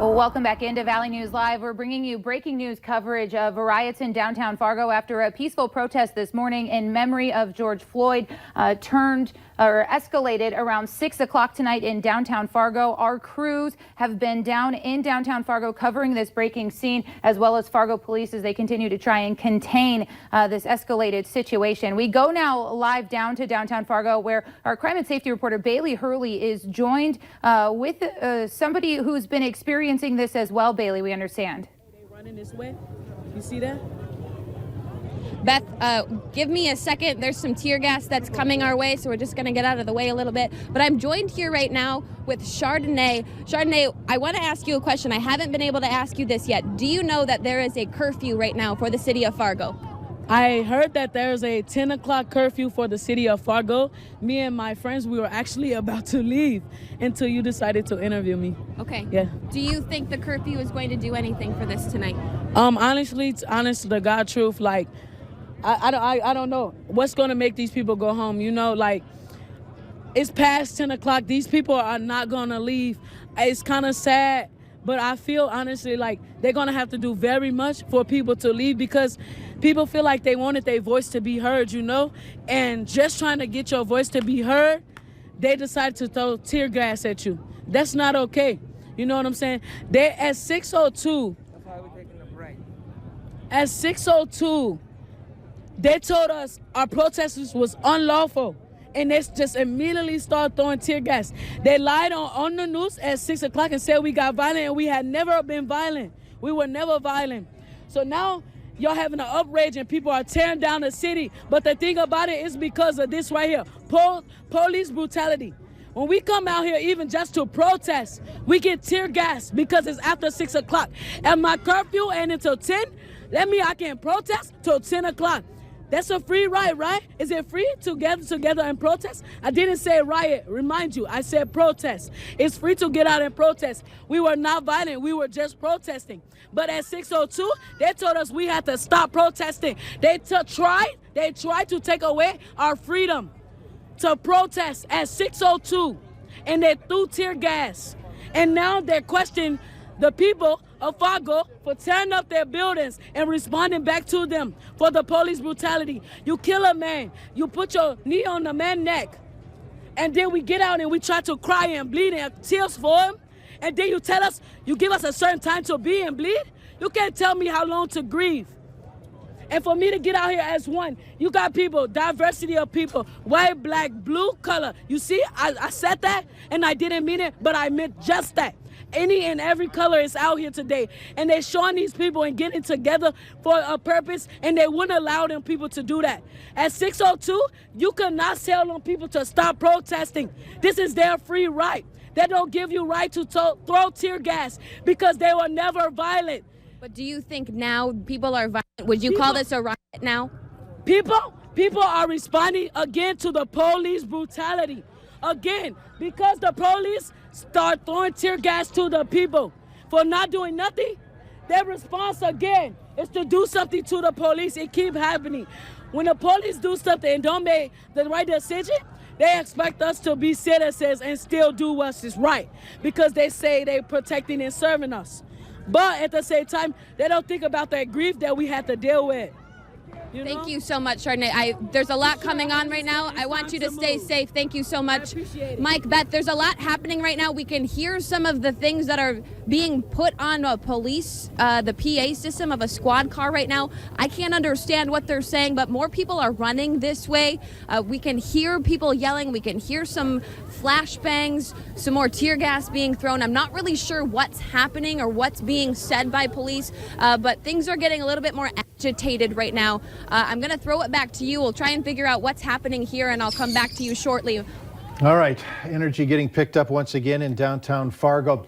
Well, welcome back into Valley News Live. We're bringing you breaking news coverage of riots in downtown Fargo after a peaceful protest this morning in memory of George Floyd escalated around 6 o'clock tonight in downtown Fargo. Our crews have been down in downtown Fargo covering this breaking scene, as well as Fargo police as they continue to try and contain this escalated situation. We go now live down to downtown Fargo, where our crime and safety reporter Bailey Hurley is joined with somebody who's been experiencing this as well. Bailey, we understand. They running this way. You see that? Beth, give me a second. There's some tear gas that's coming our way, so we're just going to get out of the way a little bit. But I'm joined here right now with Chardonnay. Chardonnay, I want to ask you a question. I haven't been able to ask you this yet. Do you know that there is a curfew right now for the city of Fargo? I heard that there's a 10 o'clock curfew for the city of Fargo. Me and my friends, we were actually about to leave until you decided to interview me. Okay. Yeah. Do you think the curfew is going to do anything for this tonight? Honestly, honest to the God truth, like, I don't know what's going to make these people go home. You know, like, it's past 10 o'clock. These people are not going to leave. It's kind of sad, but I feel honestly like they're going to have to do very much for people to leave, because people feel like they wanted their voice to be heard, you know, and just trying to get your voice to be heard, they decided to throw tear gas at you. That's not okay. You know what I'm saying? They at 6:02. That's why we're taking a break. At 6:02, they told us our protesters was unlawful, and they just immediately started throwing tear gas. They lied on the news at 6 o'clock and said we got violent, and we had never been violent. We were never violent. So now y'all having an outrage and people are tearing down the city. But the thing about it is because of this right here, police brutality. When we come out here even just to protest, we get tear gas because it's after 6 o'clock. And my curfew ain't until 10. I can protest till 10 o'clock. That's a free right, right? Is it free to get together and protest? I didn't say riot, remind you. I said protest. It's free to get out and protest. We were not violent. We were just protesting. But at 6:02, they told us we had to stop protesting. They tried to take away our freedom to protest at 6:02, and they threw tear gas. And now they're questioning the people of Fargo for tearing up their buildings and responding back to them for the police brutality. You kill a man, you put your knee on the man's neck, and then we get out and we try to cry and bleed and tears for him, and then you tell us, you give us a certain time to be and bleed? You can't tell me how long to grieve. And for me to get out here as one, you got people, diversity of people, white, black, blue, color. You see, I said that and I didn't mean it, but I meant just that. Any and every color is out here today, and they're showing these people and getting together for a purpose, and they wouldn't allow them people to do that. At 6:02, you cannot tell them people to stop protesting. This is their free right. They don't give you right to throw tear gas because they were never violent. But do you think now people are violent? Would you call this a riot now? People are responding again to the police brutality. Again, because the police start throwing tear gas to the people for not doing nothing, their response again is to do something to the police. It keeps happening. When the police do something and don't make the right decision, they expect us to be citizens and still do what's right, because they say they're protecting and serving us. But at the same time, they don't think about that grief that we had to deal with. Thank you so much, Chardonnay. There's a lot coming on right now. I want you to stay safe. Thank you so much. Mike, Beth, there's a lot happening right now. We can hear some of the things that are being put on a police, the PA system of a squad car right now. I can't understand what they're saying, but more people are running this way. We can hear people yelling. We can hear some flashbangs, some more tear gas being thrown. I'm not really sure what's happening or what's being said by police, but things are getting a little bit more agitated right now. I'm going to throw it back to you. We'll try and figure out what's happening here, and I'll come back to you shortly. All right. Energy getting picked up once again in downtown Fargo.